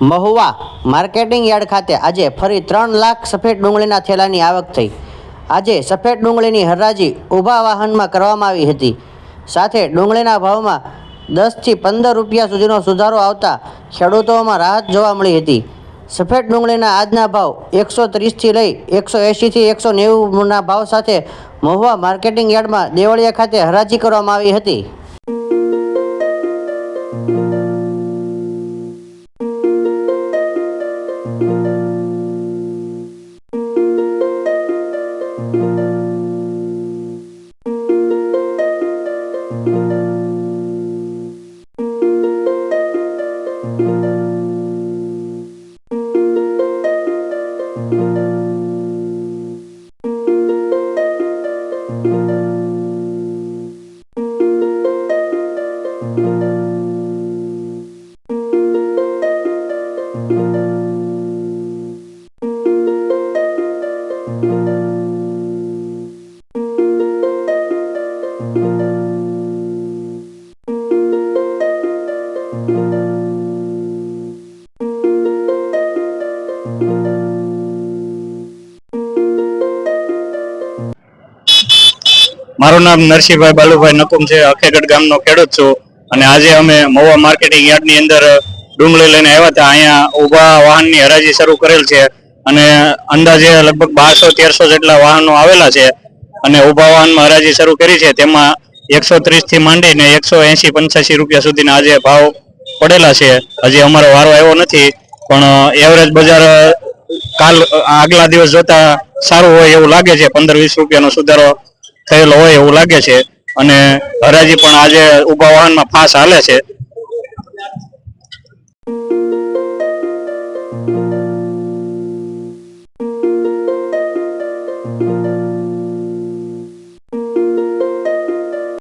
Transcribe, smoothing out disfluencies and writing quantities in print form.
Mahuva marketing yard ખાતે આજે ફરી 3 લાખ સફેદ ડુંગળીના થેલાની આવક થઈ। આજે સફેદ ડુંગળીની હરાજી ઊભા વાહનમાં કરવામાં આવી હતી। સાથે ડુંગળીના ભાવમાં 10 થી 15 રૂપિયા સુધીનો સુધારો આવતા ખેડૂતોમાં રાહત જોવા મળી હતી। સફેદ ડુંગળીના આજના ભાવ 130 થી લઈ 180 થી 190ના ભાવ સાથે મહુવા માર્કેટિંગ યાર્ડમાં દેવળિયા ખાતે હરાજી કરવામાં આવી હતી। મારું નામ નરસિંહભાઈ બાલુભાઈ નકુમ છે। અખેગઢ ગામનો ખેડૂત છું અને આજે અમે મહુવા માર્કેટિંગ યાર્ડની અંદર ડુંગળી લઈને આવ્યા હતા। અહીંયા ઊભા વાહનની હરાજી શરૂ કરેલ છે અને અંદાજે લગભગ 1200-1300 જેટલા વાહનો આવેલા છે અને ઊભા વાહનમાં હરાજી શરૂ કરી છે। તેમાં 130 થી માંડીને 180-85 રૂપિયા સુધીના આજે ભાવ પડેલા છે। હજી અમારો વારો આવ્યો નથી, પણ એવરેજ બજાર કાલ આગલા દિવસ જોતા સારું હોય એવું લાગે છે। 15-20 રૂપિયાનો સુધારો થયેલો હોય એવું લાગે છે અને હરાજી પણ આજે ઊભા વાહનમાં ફાસ હાલે છે।